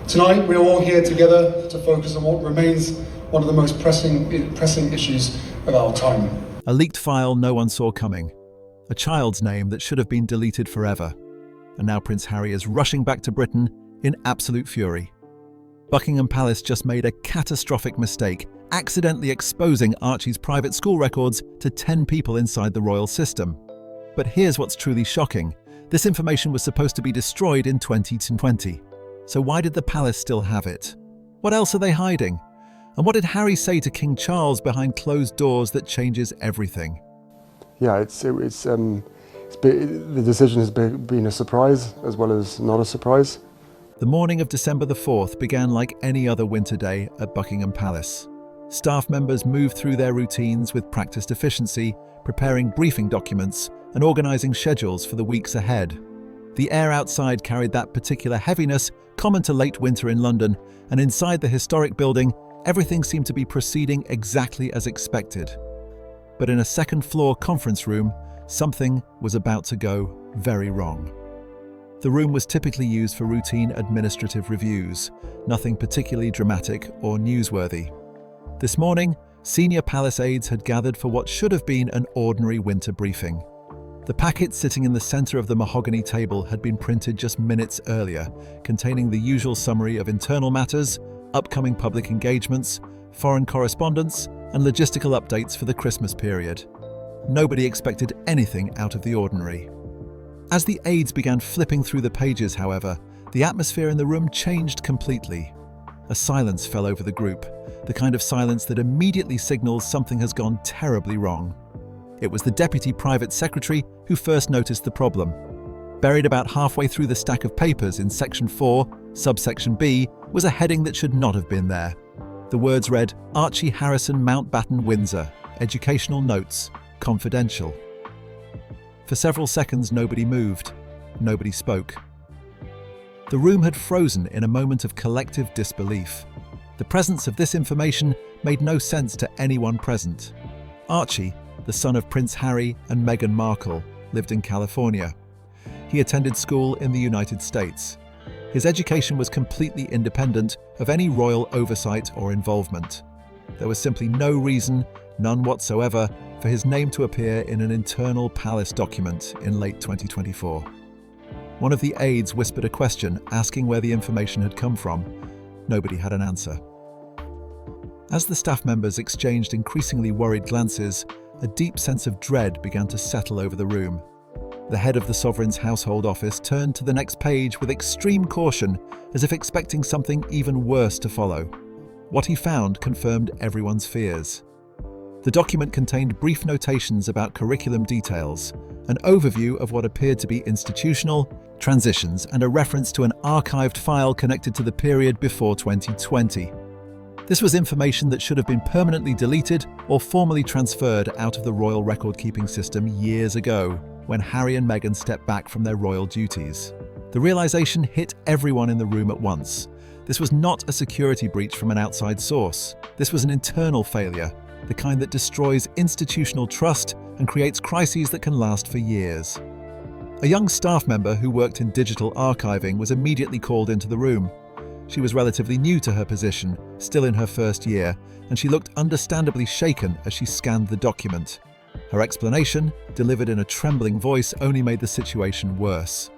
Tonight, we are all here together to focus on what remains one of the most pressing issues of our time. A leaked file no one saw coming. A child's name that should have been deleted forever. And now Prince Harry is rushing back to Britain in absolute fury. Buckingham Palace just made a catastrophic mistake, accidentally exposing Archie's private school records to 10 people inside the royal system. But here's what's truly shocking. This information was supposed to be destroyed in 2020. So why did the palace still have it? What else are they hiding? And what did Harry say to King Charles behind closed doors that changes everything? Yeah, the decision has been a surprise as well as not a surprise. The morning of December the 4th began like any other winter day at Buckingham Palace. Staff members moved through their routines with practiced efficiency, preparing briefing documents and organising schedules for the weeks ahead. The air outside carried that particular heaviness common to late winter in London, and inside the historic building, everything seemed to be proceeding exactly as expected. But in a second-floor conference room, something was about to go very wrong. The room was typically used for routine administrative reviews, nothing particularly dramatic or newsworthy. This morning, senior palace aides had gathered for what should have been an ordinary winter briefing. The packet sitting in the center of the mahogany table had been printed just minutes earlier, containing the usual summary of internal matters, upcoming public engagements, foreign correspondence, and logistical updates for the Christmas period. Nobody expected anything out of the ordinary. As the aides began flipping through the pages, however, the atmosphere in the room changed completely. A silence fell over the group, the kind of silence that immediately signals something has gone terribly wrong. It was the Deputy Private Secretary who first noticed the problem. Buried about halfway through the stack of papers in Section 4, Subsection B, was a heading that should not have been there. The words read, Archie Harrison Mountbatten Windsor, Educational Notes, Confidential. For several seconds nobody moved, nobody spoke. The room had frozen in a moment of collective disbelief. The presence of this information made no sense to anyone present. Archie, the son of Prince Harry and Meghan Markle, lived in California. He attended school in the United States. His education was completely independent of any royal oversight or involvement. There was simply no reason, none whatsoever, for his name to appear in an internal palace document in late 2024. One of the aides whispered a question, asking where the information had come from. Nobody had an answer. As the staff members exchanged increasingly worried glances, a deep sense of dread began to settle over the room. The head of the sovereign's household office turned to the next page with extreme caution, as if expecting something even worse to follow. What he found confirmed everyone's fears. The document contained brief notations about curriculum details, an overview of what appeared to be institutional transitions, and a reference to an archived file connected to the period before 2020. This was information that should have been permanently deleted or formally transferred out of the royal record-keeping system years ago, when Harry and Meghan stepped back from their royal duties. The realization hit everyone in the room at once. This was not a security breach from an outside source. This was an internal failure, the kind that destroys institutional trust and creates crises that can last for years. A young staff member who worked in digital archiving was immediately called into the room. She was relatively new to her position, still in her first year, and she looked understandably shaken as she scanned the document. Her explanation, delivered in a trembling voice, only made the situation worse.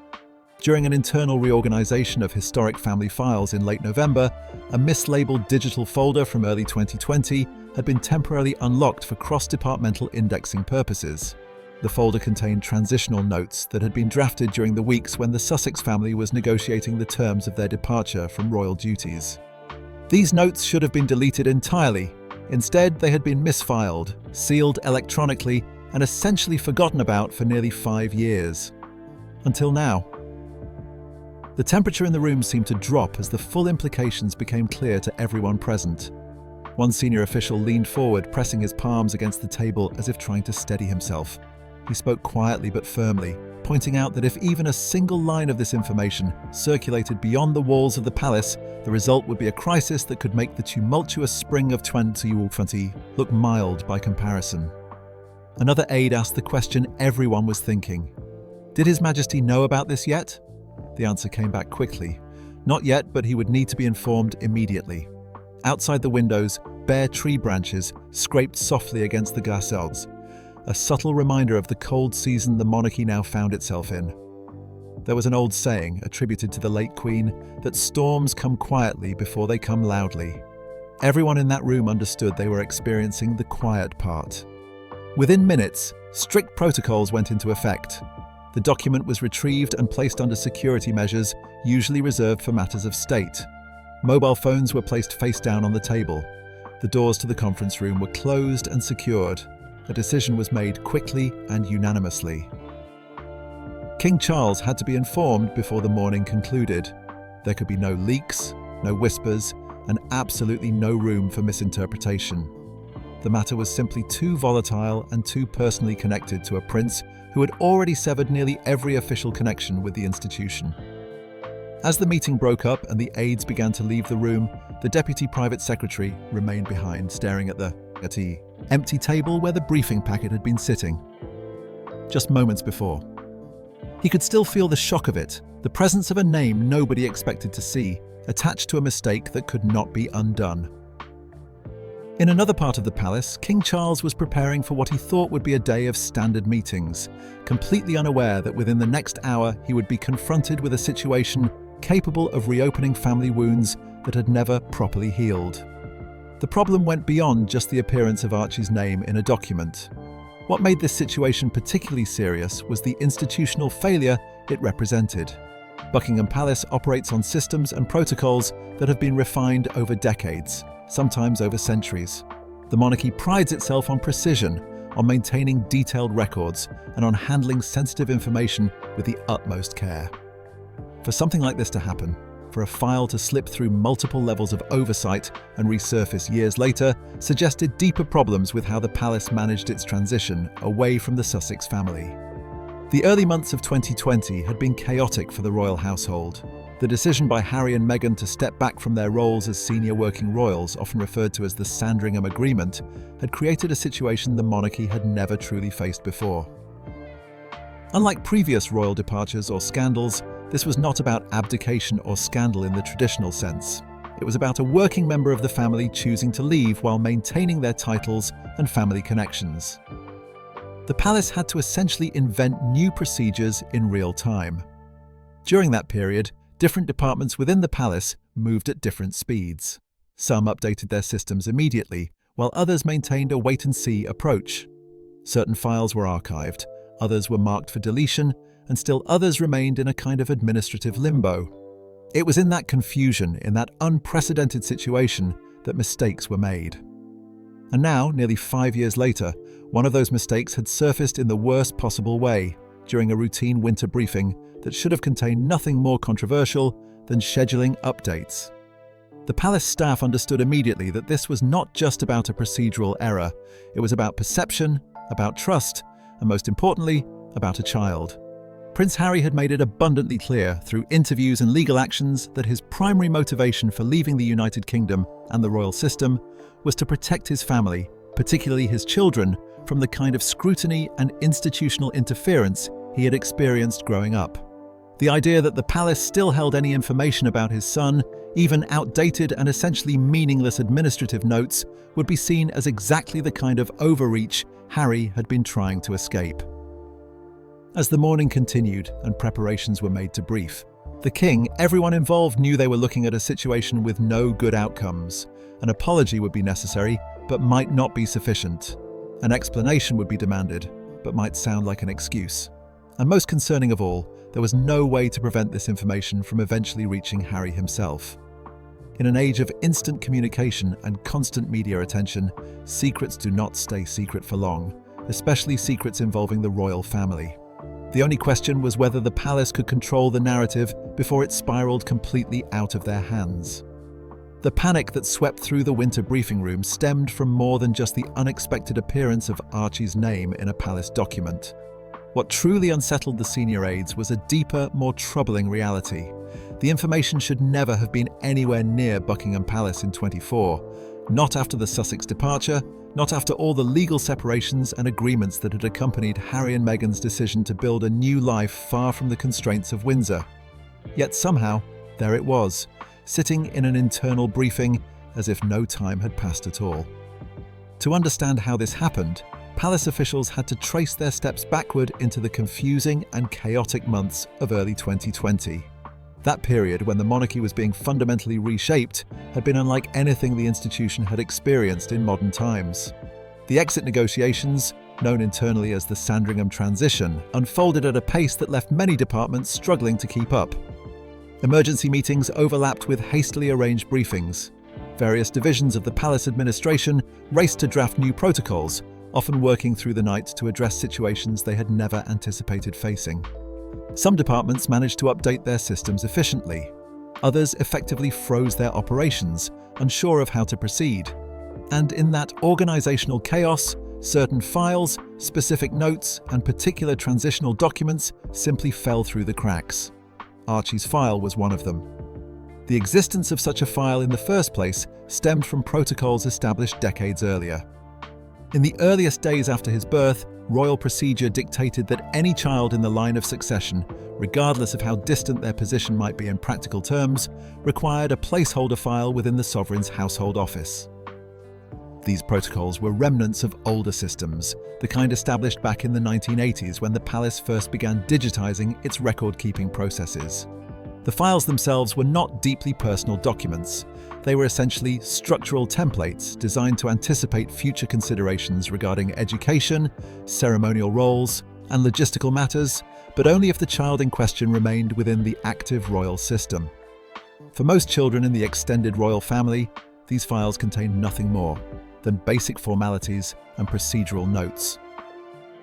During an internal reorganization of historic family files in late November, a mislabeled digital folder from early 2020 had been temporarily unlocked for cross-departmental indexing purposes. The folder contained transitional notes that had been drafted during the weeks when the Sussex family was negotiating the terms of their departure from royal duties. These notes should have been deleted entirely. Instead, they had been misfiled, sealed electronically, and essentially forgotten about for nearly 5 years. Until now. The temperature in the room seemed to drop as the full implications became clear to everyone present. One senior official leaned forward, pressing his palms against the table as if trying to steady himself. He spoke quietly but firmly, pointing out that if even a single line of this information circulated beyond the walls of the palace, the result would be a crisis that could make the tumultuous spring of 2020 look mild by comparison. Another aide asked the question everyone was thinking. Did His Majesty know about this yet? The answer came back quickly. Not yet, but he would need to be informed immediately. Outside the windows, bare tree branches scraped softly against the glacells, a subtle reminder of the cold season the monarchy now found itself in. There was an old saying, attributed to the late Queen, that storms come quietly before they come loudly. Everyone in that room understood they were experiencing the quiet part. Within minutes, strict protocols went into effect. The document was retrieved and placed under security measures, usually reserved for matters of state. Mobile phones were placed face down on the table. The doors to the conference room were closed and secured. A decision was made quickly and unanimously. King Charles had to be informed before the morning concluded. There could be no leaks, no whispers, and absolutely no room for misinterpretation. The matter was simply too volatile and too personally connected to a prince who had already severed nearly every official connection with the institution. As the meeting broke up and the aides began to leave the room, the deputy private secretary remained behind, staring at the empty table where the briefing packet had been sitting. Just moments before. He could still feel the shock of it, the presence of a name nobody expected to see, attached to a mistake that could not be undone. In another part of the palace, King Charles was preparing for what he thought would be a day of standard meetings, completely unaware that within the next hour he would be confronted with a situation capable of reopening family wounds that had never properly healed. The problem went beyond just the appearance of Archie's name in a document. What made this situation particularly serious was the institutional failure it represented. Buckingham Palace operates on systems and protocols that have been refined over decades, sometimes over centuries. The monarchy prides itself on precision, on maintaining detailed records, and on handling sensitive information with the utmost care. For something like this to happen, for a file to slip through multiple levels of oversight and resurface years later, suggested deeper problems with how the palace managed its transition away from the Sussex family. The early months of 2020 had been chaotic for the royal household. The decision by Harry and Meghan to step back from their roles as senior working royals, often referred to as the Sandringham Agreement, had created a situation the monarchy had never truly faced before. Unlike previous royal departures or scandals, this was not about abdication or scandal in the traditional sense. It was about a working member of the family choosing to leave while maintaining their titles and family connections. The palace had to essentially invent new procedures in real time. During that period, different departments within the palace moved at different speeds. Some updated their systems immediately, while others maintained a wait-and-see approach. Certain files were archived, others were marked for deletion, and still others remained in a kind of administrative limbo. It was in that confusion, in that unprecedented situation, that mistakes were made. And now, nearly 5 years later, one of those mistakes had surfaced in the worst possible way during a routine winter briefing that should have contained nothing more controversial than scheduling updates. The palace staff understood immediately that this was not just about a procedural error. It was about perception, about trust, and most importantly, about a child. Prince Harry had made it abundantly clear through interviews and legal actions that his primary motivation for leaving the United Kingdom and the royal system was to protect his family, particularly his children, from the kind of scrutiny and institutional interference he had experienced growing up. The idea that the palace still held any information about his son, even outdated and essentially meaningless administrative notes, would be seen as exactly the kind of overreach Harry had been trying to escape. As the morning continued and preparations were made to brief, the king, everyone involved knew they were looking at a situation with no good outcomes. An apology would be necessary, but might not be sufficient. An explanation would be demanded, but might sound like an excuse. And most concerning of all, there was no way to prevent this information from eventually reaching Harry himself. In an age of instant communication and constant media attention, secrets do not stay secret for long, especially secrets involving the royal family. The only question was whether the palace could control the narrative before it spiraled completely out of their hands. The panic that swept through the winter briefing room stemmed from more than just the unexpected appearance of Archie's name in a palace document. What truly unsettled the senior aides was a deeper, more troubling reality. The information should never have been anywhere near Buckingham Palace in 24, not after the Sussex departure, not after all the legal separations and agreements that had accompanied Harry and Meghan's decision to build a new life far from the constraints of Windsor. Yet somehow, there it was, sitting in an internal briefing as if no time had passed at all. To understand how this happened, palace officials had to trace their steps backward into the confusing and chaotic months of early 2020. That period, when the monarchy was being fundamentally reshaped, had been unlike anything the institution had experienced in modern times. The exit negotiations, known internally as the Sandringham transition, unfolded at a pace that left many departments struggling to keep up. Emergency meetings overlapped with hastily arranged briefings. Various divisions of the palace administration raced to draft new protocols, often working through the night to address situations they had never anticipated facing. Some departments managed to update their systems efficiently. Others effectively froze their operations, unsure of how to proceed. And in that organizational chaos, certain files, specific notes, and particular transitional documents simply fell through the cracks. Archie's file was one of them. The existence of such a file in the first place stemmed from protocols established decades earlier. In the earliest days after his birth, royal procedure dictated that any child in the line of succession, regardless of how distant their position might be in practical terms, required a placeholder file within the sovereign's household office. These protocols were remnants of older systems, the kind established back in the 1980s when the palace first began digitizing its record-keeping processes. The files themselves were not deeply personal documents. They were essentially structural templates designed to anticipate future considerations regarding education, ceremonial roles, and logistical matters, but only if the child in question remained within the active royal system. For most children in the extended royal family, these files contained nothing more than basic formalities and procedural notes.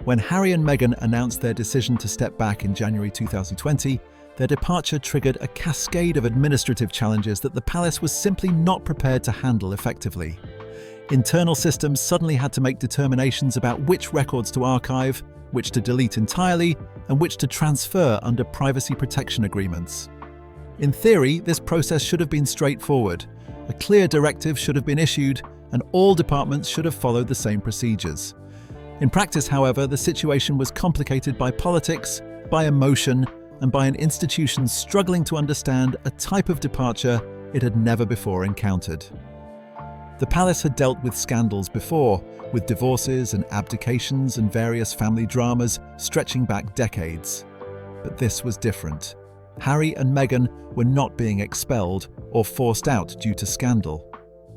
When Harry and Meghan announced their decision to step back in January 2020, their departure triggered a cascade of administrative challenges that the palace was simply not prepared to handle effectively. Internal systems suddenly had to make determinations about which records to archive, which to delete entirely, and which to transfer under privacy protection agreements. In theory, this process should have been straightforward. A clear directive should have been issued, and all departments should have followed the same procedures. In practice, however, the situation was complicated by politics, by emotion, and by an institution struggling to understand a type of departure it had never before encountered. The palace had dealt with scandals before, with divorces and abdications and various family dramas stretching back decades. But this was different. Harry and Meghan were not being expelled or forced out due to scandal.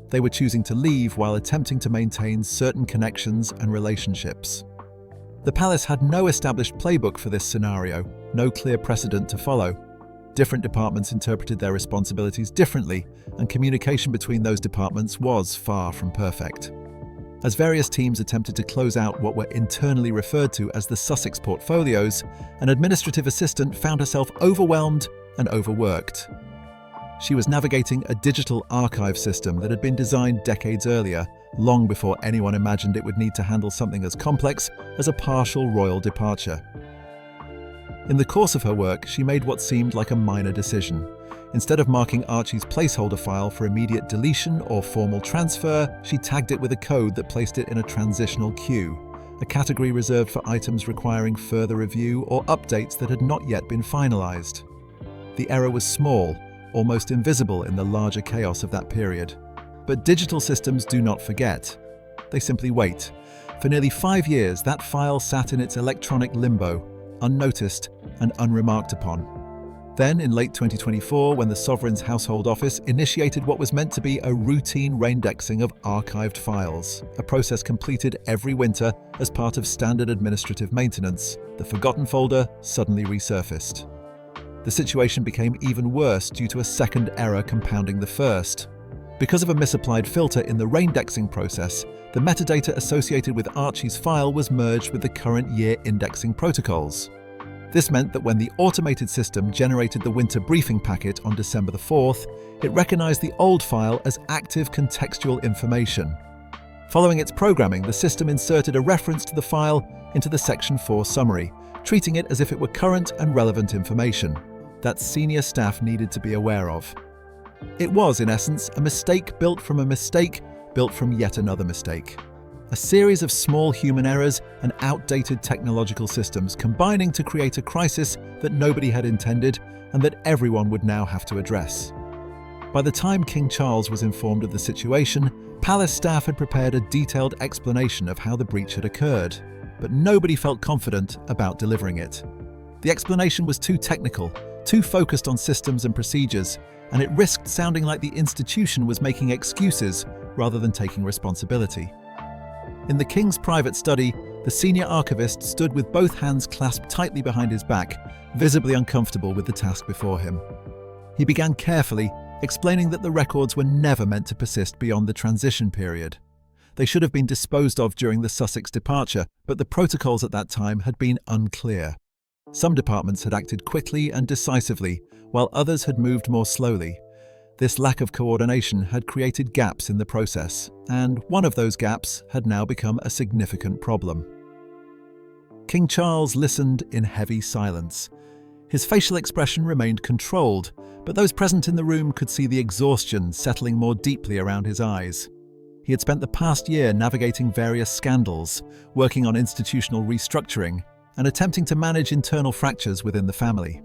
They were choosing to leave while attempting to maintain certain connections and relationships. The palace had no established playbook for this scenario, no clear precedent to follow. Different departments interpreted their responsibilities differently, and communication between those departments was far from perfect. As various teams attempted to close out what were internally referred to as the Sussex portfolios, an administrative assistant found herself overwhelmed and overworked. She was navigating a digital archive system that had been designed decades earlier, long before anyone imagined it would need to handle something as complex as a partial royal departure. In the course of her work, she made what seemed like a minor decision. Instead of marking Archie's placeholder file for immediate deletion or formal transfer, she tagged it with a code that placed it in a transitional queue, a category reserved for items requiring further review or updates that had not yet been finalized. The error was small, almost invisible in the larger chaos of that period. But digital systems do not forget. They simply wait. For nearly 5 years, that file sat in its electronic limbo, unnoticed and unremarked upon. Then, in late 2024, when the Sovereign's Household Office initiated what was meant to be a routine reindexing of archived files, a process completed every winter as part of standard administrative maintenance, the forgotten folder suddenly resurfaced. The situation became even worse due to a second error compounding the first. Because of a misapplied filter in the reindexing process, the metadata associated with Archie's file was merged with the current year indexing protocols. This meant that when the automated system generated the winter briefing packet on December the 4th, it recognized the old file as active contextual information. Following its programming, the system inserted a reference to the file into the Section 4 summary, treating it as if it were current and relevant information that senior staff needed to be aware of. It was, in essence, a mistake built from a mistake built from yet another mistake. A series of small human errors and outdated technological systems combining to create a crisis that nobody had intended and that everyone would now have to address. By the time King Charles was informed of the situation, palace staff had prepared a detailed explanation of how the breach had occurred, but nobody felt confident about delivering it. The explanation was too technical, too focused on systems and procedures, and it risked sounding like the institution was making excuses rather than taking responsibility. In the king's private study, the senior archivist stood with both hands clasped tightly behind his back, visibly uncomfortable with the task before him. He began carefully, explaining that the records were never meant to persist beyond the transition period. They should have been disposed of during the Sussex departure, but the protocols at that time had been unclear. Some departments had acted quickly and decisively, while others had moved more slowly. This lack of coordination had created gaps in the process, and one of those gaps had now become a significant problem. King Charles listened in heavy silence. His facial expression remained controlled, but those present in the room could see the exhaustion settling more deeply around his eyes. He had spent the past year navigating various scandals, working on institutional restructuring, and attempting to manage internal fractures within the family.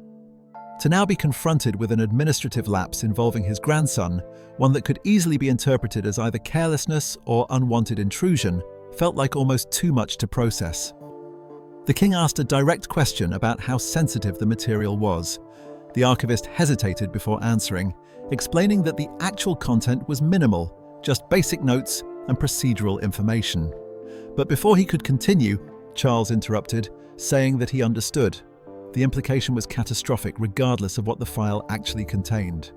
To now be confronted with an administrative lapse involving his grandson, one that could easily be interpreted as either carelessness or unwanted intrusion, felt like almost too much to process. The king asked a direct question about how sensitive the material was. The archivist hesitated before answering, explaining that the actual content was minimal, just basic notes and procedural information. But before he could continue, Charles interrupted, saying that he understood. The implication was catastrophic regardless of what the file actually contained.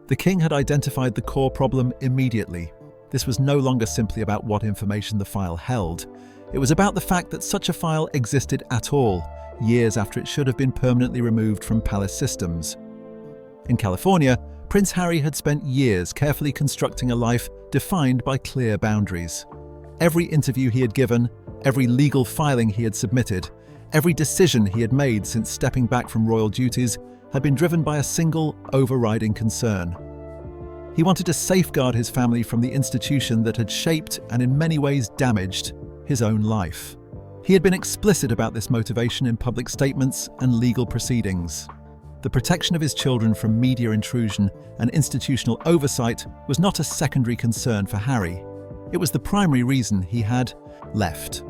The king had identified the core problem immediately. This was no longer simply about what information the file held. It was about the fact that such a file existed at all, years after it should have been permanently removed from palace systems. In California, Prince Harry had spent years carefully constructing a life defined by clear boundaries. Every interview he had given, every legal filing he had submitted, every decision he had made since stepping back from royal duties had been driven by a single, overriding concern. He wanted to safeguard his family from the institution that had shaped and in many ways damaged his own life. He had been explicit about this motivation in public statements and legal proceedings. The protection of his children from media intrusion and institutional oversight was not a secondary concern for Harry. It was the primary reason he had left.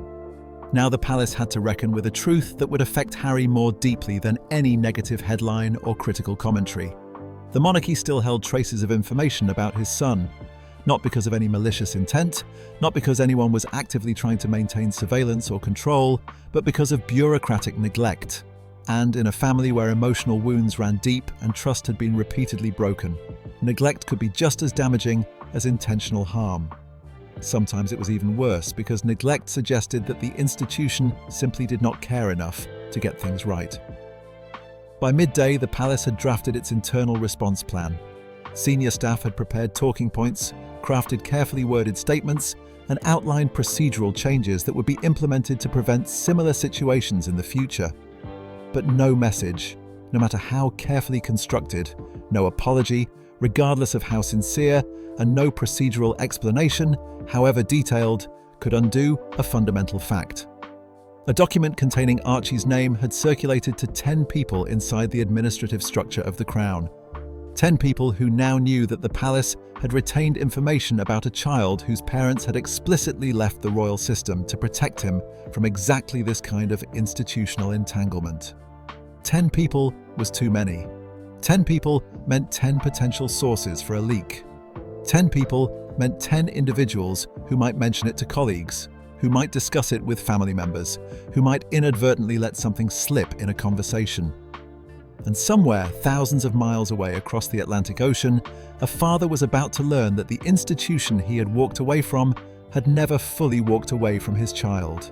Now the palace had to reckon with a truth that would affect Harry more deeply than any negative headline or critical commentary. The monarchy still held traces of information about his son, not because of any malicious intent, not because anyone was actively trying to maintain surveillance or control, but because of bureaucratic neglect. And in a family where emotional wounds ran deep and trust had been repeatedly broken, neglect could be just as damaging as intentional harm. Sometimes it was even worse because neglect suggested that the institution simply did not care enough to get things right. By midday, the palace had drafted its internal response plan. Senior staff had prepared talking points, crafted carefully worded statements, and outlined procedural changes that would be implemented to prevent similar situations in the future. But no message, no matter how carefully constructed, no apology, regardless of how sincere, and no procedural explanation, however detailed, could undo a fundamental fact. A document containing Archie's name had circulated to 10 people inside the administrative structure of the Crown. 10 people who now knew that the palace had retained information about a child whose parents had explicitly left the royal system to protect him from exactly this kind of institutional entanglement. 10 people was too many. 10 people meant 10 potential sources for a leak. 10 people meant 10 individuals who might mention it to colleagues, who might discuss it with family members, who might inadvertently let something slip in a conversation. And somewhere, thousands of miles away across the Atlantic Ocean, a father was about to learn that the institution he had walked away from had never fully walked away from his child.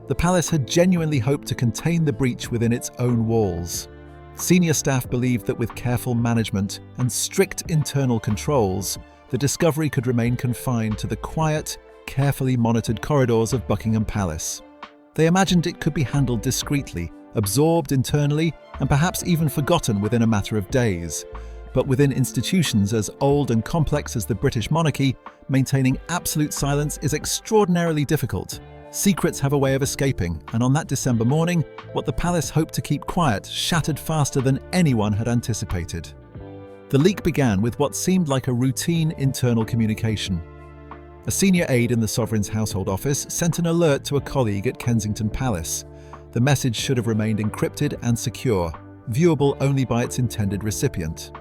The palace had genuinely hoped to contain the breach within its own walls. Senior staff believed that with careful management and strict internal controls, the discovery could remain confined to the quiet, carefully monitored corridors of Buckingham Palace. They imagined it could be handled discreetly, absorbed internally, and perhaps even forgotten within a matter of days. But within institutions as old and complex as the British monarchy, maintaining absolute silence is extraordinarily difficult. Secrets have a way of escaping, and on that December morning, what the palace hoped to keep quiet shattered faster than anyone had anticipated. The leak began with what seemed like a routine internal communication. A senior aide in the sovereign's household office sent an alert to a colleague at Kensington Palace. The message should have remained encrypted and secure, viewable only by its intended recipient.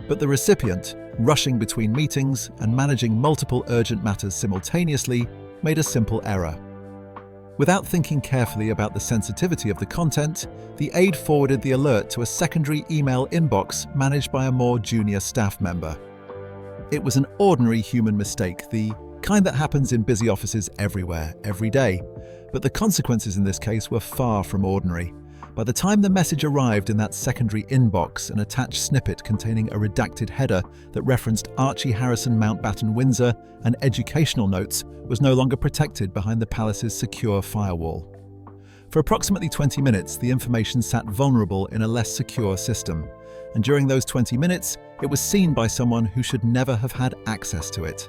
But the recipient, rushing between meetings and managing multiple urgent matters simultaneously, made a simple error. Without thinking carefully about the sensitivity of the content, the aide forwarded the alert to a secondary email inbox managed by a more junior staff member. It was an ordinary human mistake, the kind that happens in busy offices everywhere, every day. But the consequences in this case were far from ordinary. By the time the message arrived in that secondary inbox, an attached snippet containing a redacted header that referenced Archie Harrison Mountbatten Windsor and educational notes was no longer protected behind the palace's secure firewall. For approximately 20 minutes, the information sat vulnerable in a less secure system. And during those 20 minutes, it was seen by someone who should never have had access to it.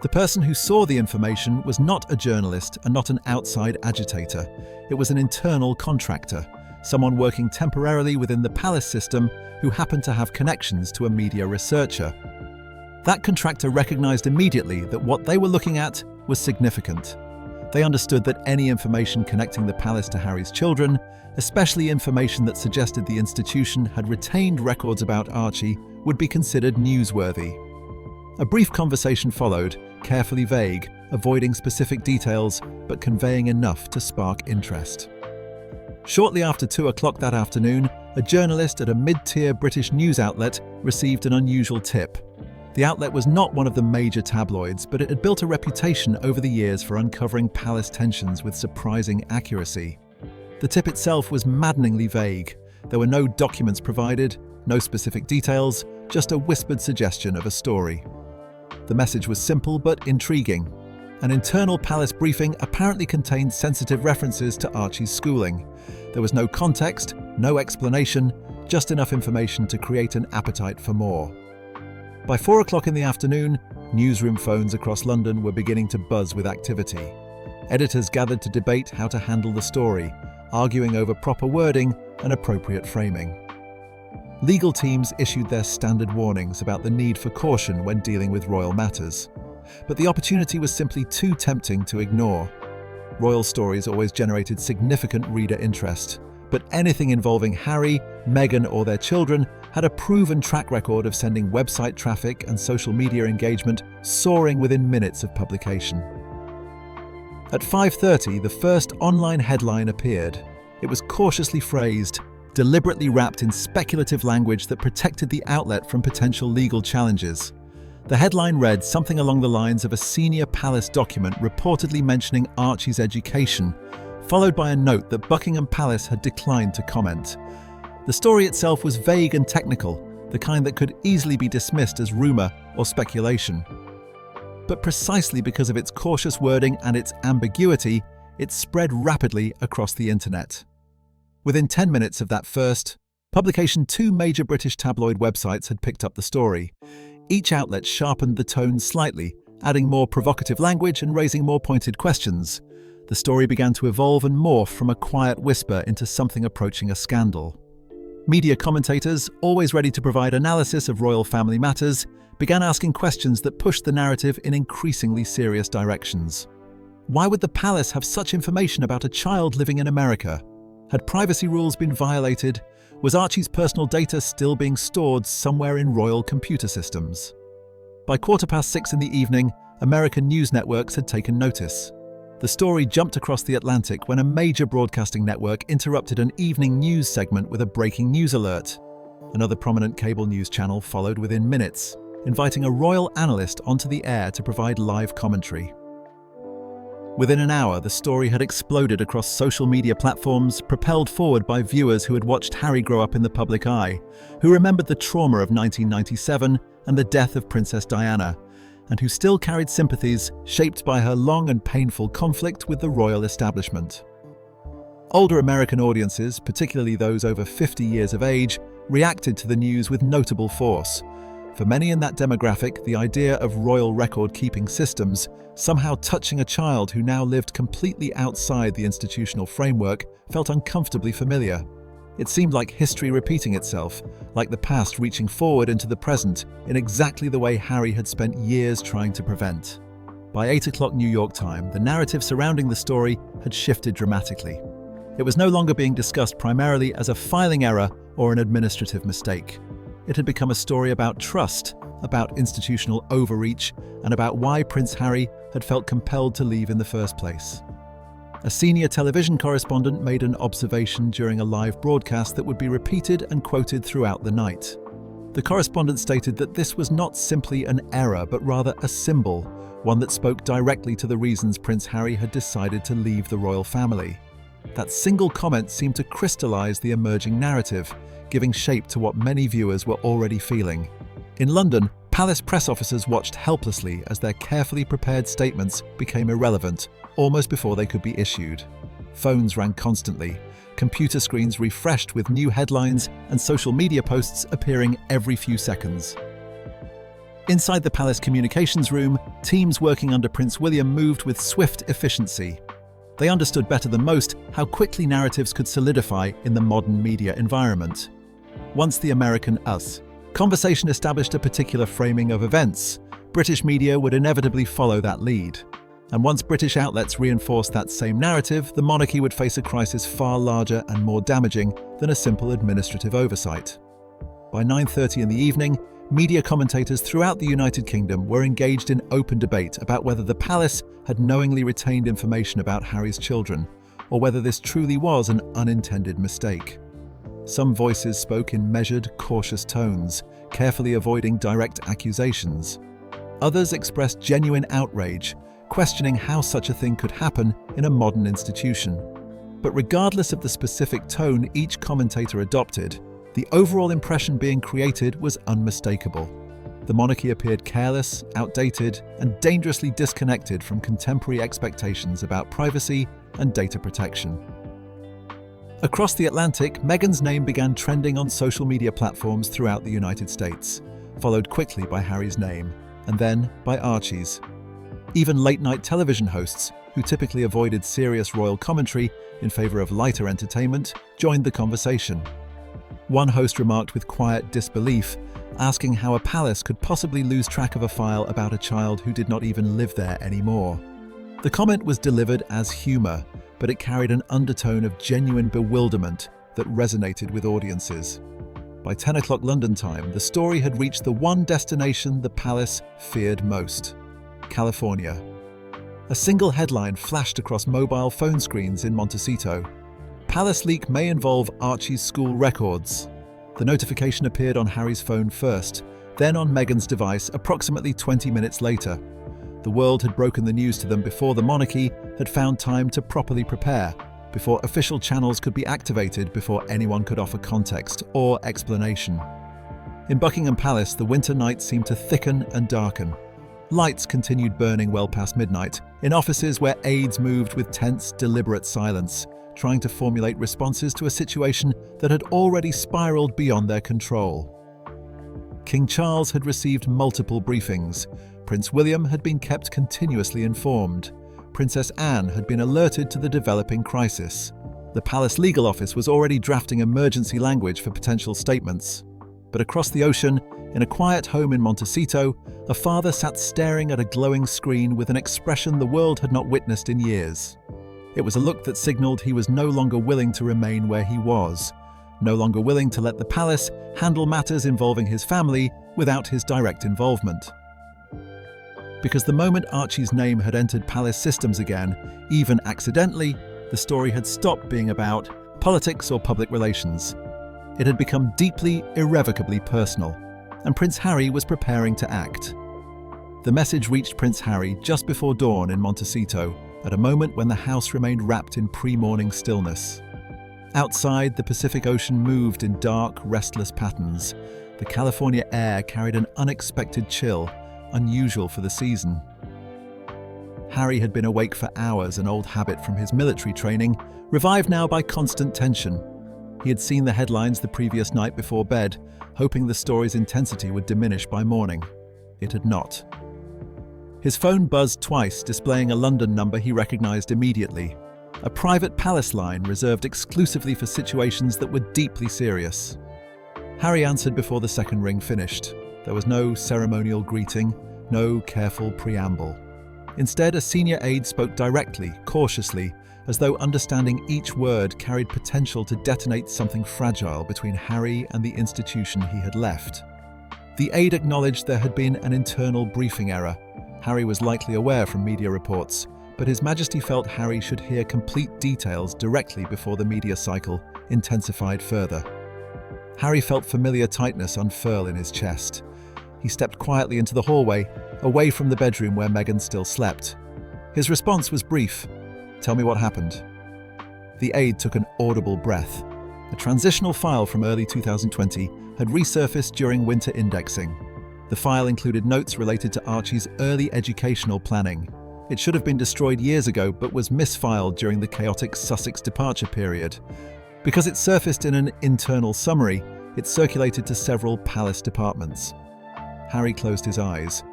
The person who saw the information was not a journalist and not an outside agitator. It was an internal contractor, someone working temporarily within the palace system who happened to have connections to a media researcher. That contractor recognized immediately that what they were looking at was significant. They understood that any information connecting the palace to Harry's children, especially information that suggested the institution had retained records about Archie, would be considered newsworthy. A brief conversation followed, carefully vague, avoiding specific details, but conveying enough to spark interest. Shortly after 2 o'clock that afternoon, a journalist at a mid-tier British news outlet received an unusual tip. The outlet was not one of the major tabloids, but it had built a reputation over the years for uncovering palace tensions with surprising accuracy. The tip itself was maddeningly vague. There were no documents provided, no specific details, just a whispered suggestion of a story. The message was simple but intriguing. An internal palace briefing apparently contained sensitive references to Archie's schooling. There was no context, no explanation, just enough information to create an appetite for more. By 4 o'clock in the afternoon, newsroom phones across London were beginning to buzz with activity. Editors gathered to debate how to handle the story, arguing over proper wording and appropriate framing. Legal teams issued their standard warnings about the need for caution when dealing with royal matters. But the opportunity was simply too tempting to ignore. Royal stories always generated significant reader interest, but anything involving Harry, Meghan, or their children had a proven track record of sending website traffic and social media engagement soaring within minutes of publication. At 5:30, the first online headline appeared. It was cautiously phrased, deliberately wrapped in speculative language that protected the outlet from potential legal challenges. The headline read something along the lines of a senior palace document reportedly mentioning Archie's education, followed by a note that Buckingham Palace had declined to comment. The story itself was vague and technical, the kind that could easily be dismissed as rumour or speculation. But precisely because of its cautious wording and its ambiguity, it spread rapidly across the internet. Within 10 minutes of that first publication, 2 major British tabloid websites had picked up the story. Each outlet sharpened the tone slightly, adding more provocative language and raising more pointed questions. The story began to evolve and morph from a quiet whisper into something approaching a scandal. Media commentators, always ready to provide analysis of royal family matters, began asking questions that pushed the narrative in increasingly serious directions. Why would the palace have such information about a child living in America? Had privacy rules been violated? Was Archie's personal data still being stored somewhere in royal computer systems? By 6:15 in the evening, American news networks had taken notice. The story jumped across the Atlantic when a major broadcasting network interrupted an evening news segment with a breaking news alert. Another prominent cable news channel followed within minutes, inviting a royal analyst onto the air to provide live commentary. Within an hour, the story had exploded across social media platforms, propelled forward by viewers who had watched Harry grow up in the public eye, who remembered the trauma of 1997 and the death of Princess Diana, and who still carried sympathies shaped by her long and painful conflict with the royal establishment. Older American audiences, particularly those over 50 years of age, reacted to the news with notable force. For many in that demographic, the idea of royal record-keeping systems somehow touching a child who now lived completely outside the institutional framework felt uncomfortably familiar. It seemed like history repeating itself, like the past reaching forward into the present in exactly the way Harry had spent years trying to prevent. By 8 o'clock New York time, the narrative surrounding the story had shifted dramatically. It was no longer being discussed primarily as a filing error or an administrative mistake. It had become a story about trust, about institutional overreach, and about why Prince Harry had felt compelled to leave in the first place. A senior television correspondent made an observation during a live broadcast that would be repeated and quoted throughout the night. The correspondent stated that this was not simply an error, but rather a symbol, one that spoke directly to the reasons Prince Harry had decided to leave the royal family. That single comment seemed to crystallize the emerging narrative, giving shape to what many viewers were already feeling. In London, palace press officers watched helplessly as their carefully prepared statements became irrelevant almost before they could be issued. Phones rang constantly, computer screens refreshed with new headlines, and social media posts appearing every few seconds. Inside the palace communications room, teams working under Prince William moved with swift efficiency. They understood better than most how quickly narratives could solidify in the modern media environment. Once the American us conversation established a particular framing of events, British media would inevitably follow that lead. And once British outlets reinforced that same narrative, the monarchy would face a crisis far larger and more damaging than a simple administrative oversight. By 9:30 in the evening, media commentators throughout the United Kingdom were engaged in open debate about whether the palace had knowingly retained information about Harry's children, or whether this truly was an unintended mistake. Some voices spoke in measured, cautious tones, carefully avoiding direct accusations. Others expressed genuine outrage, questioning how such a thing could happen in a modern institution. But regardless of the specific tone each commentator adopted, the overall impression being created was unmistakable. The monarchy appeared careless, outdated, and dangerously disconnected from contemporary expectations about privacy and data protection. Across the Atlantic, Meghan's name began trending on social media platforms throughout the United States, followed quickly by Harry's name, and then by Archie's. Even late-night television hosts, who typically avoided serious royal commentary in favor of lighter entertainment, joined the conversation. One host remarked with quiet disbelief, asking how a palace could possibly lose track of a file about a child who did not even live there anymore. The comment was delivered as humor, but it carried an undertone of genuine bewilderment that resonated with audiences. By 10 o'clock London time, the story had reached the one destination the palace feared most: California. A single headline flashed across mobile phone screens in Montecito. Palace leak may involve Archie's school records. The notification appeared on Harry's phone first, then on Meghan's device approximately 20 minutes later. The world had broken the news to them before the monarchy had found time to properly prepare, before official channels could be activated, before anyone could offer context or explanation. In Buckingham Palace, the winter night seemed to thicken and darken. Lights continued burning well past midnight, in offices where aides moved with tense, deliberate silence, trying to formulate responses to a situation that had already spiraled beyond their control. King Charles had received multiple briefings. Prince William had been kept continuously informed. Princess Anne had been alerted to the developing crisis. The palace legal office was already drafting emergency language for potential statements. But across the ocean, in a quiet home in Montecito, a father sat staring at a glowing screen with an expression the world had not witnessed in years. It was a look that signaled he was no longer willing to remain where he was, no longer willing to let the palace handle matters involving his family without his direct involvement. Because the moment Archie's name had entered palace systems again, even accidentally, the story had stopped being about politics or public relations. It had become deeply, irrevocably personal, and Prince Harry was preparing to act. The message reached Prince Harry just before dawn in Montecito, at a moment when the house remained wrapped in pre-morning stillness. Outside, the Pacific Ocean moved in dark, restless patterns. The California air carried an unexpected chill, unusual for the season. Harry had been awake for hours, an old habit from his military training, revived now by constant tension. He had seen the headlines the previous night before bed, hoping the story's intensity would diminish by morning. It had not. His phone buzzed twice, displaying a London number he recognized immediately. A private palace line reserved exclusively for situations that were deeply serious. Harry answered before the second ring finished. There was no ceremonial greeting, no careful preamble. Instead, a senior aide spoke directly, cautiously, as though understanding each word carried potential to detonate something fragile between Harry and the institution he had left. The aide acknowledged there had been an internal briefing error. Harry was likely aware from media reports, but His Majesty felt Harry should hear complete details directly before the media cycle intensified further. Harry felt familiar tightness unfurl in his chest. He stepped quietly into the hallway, away from the bedroom where Meghan still slept. His response was brief. "Tell me what happened." The aide took an audible breath. A transitional file from early 2020 had resurfaced during winter indexing. The file included notes related to Archie's early educational planning. It should have been destroyed years ago, but was misfiled during the chaotic Sussex departure period. Because it surfaced in an internal summary, it circulated to several palace departments. Harry closed his eyes.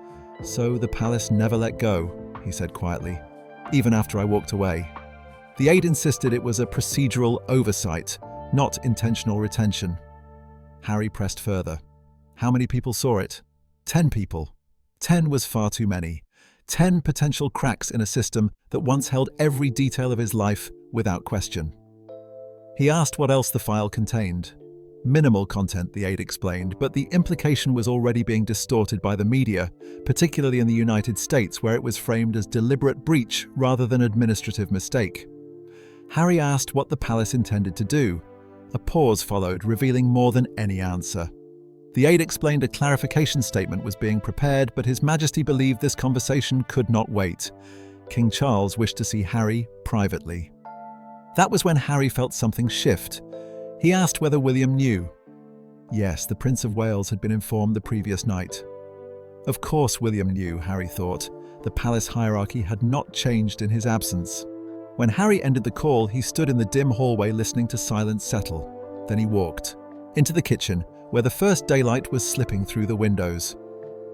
"So the palace never let go," he said quietly, "even after I walked away." The aide insisted it was a procedural oversight, not intentional retention. Harry pressed further. How many people saw it? 10 people. 10 was far too many. 10 potential cracks in a system that once held every detail of his life without question. He asked what else the file contained. Minimal content, the aide explained, but the implication was already being distorted by the media, particularly in the United States, where it was framed as deliberate breach rather than administrative mistake. Harry asked what the palace intended to do. A pause followed, revealing more than any answer. The aide explained a clarification statement was being prepared, but His Majesty believed this conversation could not wait. King Charles wished to see Harry privately. That was when Harry felt something shift. He asked whether William knew. Yes, the Prince of Wales had been informed the previous night. Of course William knew, Harry thought. The palace hierarchy had not changed in his absence. When Harry ended the call, he stood in the dim hallway listening to silence settle. Then he walked into the kitchen, where the first daylight was slipping through the windows.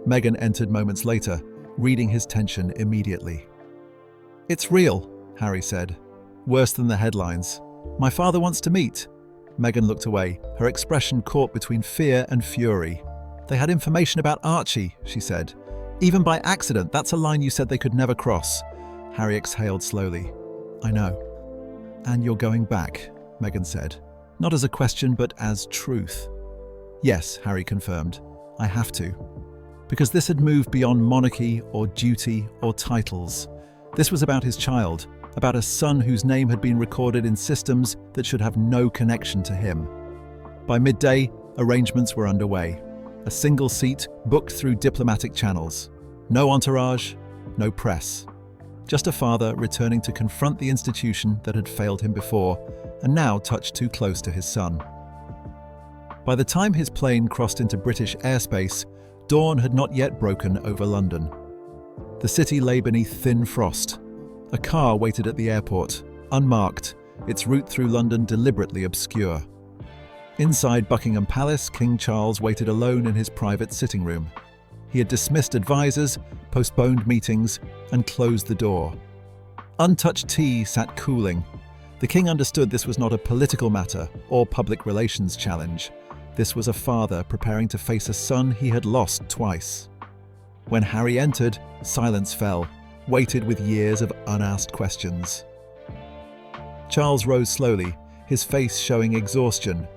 Meghan entered moments later, reading his tension immediately. "It's real," Harry said. "Worse than the headlines. My father wants to meet." Meghan looked away, her expression caught between fear and fury. "They had information about Archie," she said. "Even by accident, that's a line you said they could never cross." Harry exhaled slowly. "I know." "And you're going back," Meghan said. Not as a question, but as truth. "Yes," Harry confirmed. "I have to." Because this had moved beyond monarchy or duty or titles. This was about his child, about a son whose name had been recorded in systems that should have no connection to him. By midday, arrangements were underway. A single seat booked through diplomatic channels. No entourage, no press. Just a father returning to confront the institution that had failed him before and now touched too close to his son. By the time his plane crossed into British airspace, dawn had not yet broken over London. The city lay beneath thin frost. A car waited at the airport, unmarked, its route through London deliberately obscure. Inside Buckingham Palace, King Charles waited alone in his private sitting room. He had dismissed advisors, postponed meetings, and closed the door. Untouched tea sat cooling. The king understood this was not a political matter or public relations challenge. This was a father preparing to face a son he had lost twice. When Harry entered, silence fell, weighted with years of unasked questions. Charles rose slowly, his face showing exhaustion.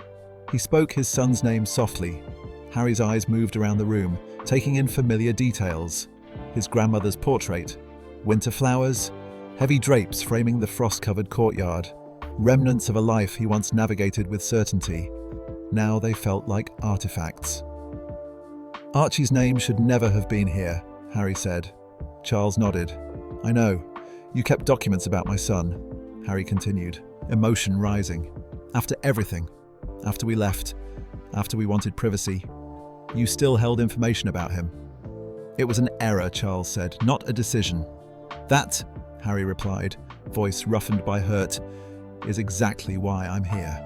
He spoke his son's name softly. Harry's eyes moved around the room, taking in familiar details. His grandmother's portrait, winter flowers, heavy drapes framing the frost-covered courtyard, remnants of a life he once navigated with certainty. Now they felt like artifacts. "Archie's name should never have been here," Harry said. Charles nodded. "I know. You kept documents about my son," Harry continued, emotion rising. "After everything. After we left. After we wanted privacy. You still held information about him." "It was an error," Charles said, "not a decision." "That," Harry replied, voice roughened by hurt, "is exactly why I'm here."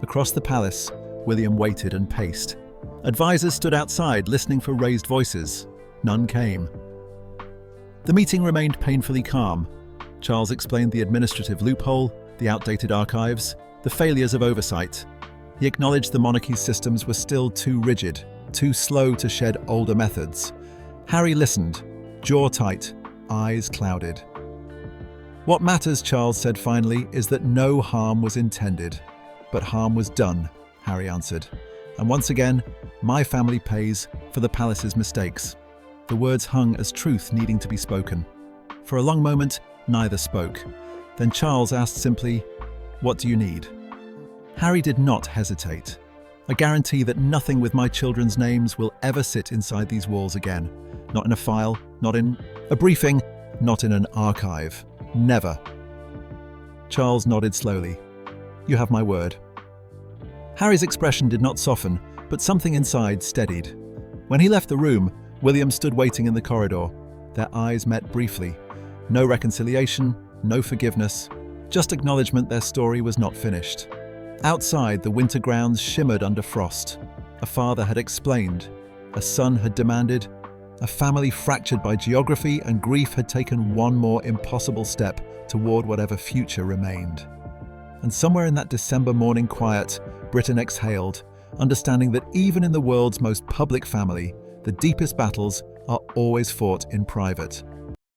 Across the palace, William waited and paced. Advisors stood outside, listening for raised voices. None came. The meeting remained painfully calm. Charles explained the administrative loophole, the outdated archives, the failures of oversight. He acknowledged the monarchy's systems were still too rigid, too slow to shed older methods. Harry listened, jaw tight, eyes clouded. "What matters," Charles said finally, "is that no harm was intended. But harm was done," Harry answered. "And once again, my family pays for the palace's mistakes." The words hung as truth needing to be spoken. For a long moment, neither spoke. Then Charles asked simply, "What do you need?" Harry did not hesitate. "A guarantee that nothing with my children's names will ever sit inside these walls again. Not in a file, not in a briefing, not in an archive. Never." Charles nodded slowly. "You have my word." Harry's expression did not soften, but something inside steadied. When he left the room, William stood waiting in the corridor. Their eyes met briefly. No reconciliation, no forgiveness, just acknowledgement their story was not finished. Outside, the winter grounds shimmered under frost. A father had explained. A son had demanded. A family fractured by geography and grief had taken one more impossible step toward whatever future remained. And somewhere in that December morning quiet, Britain exhaled, understanding that even in the world's most public family, the deepest battles are always fought in private.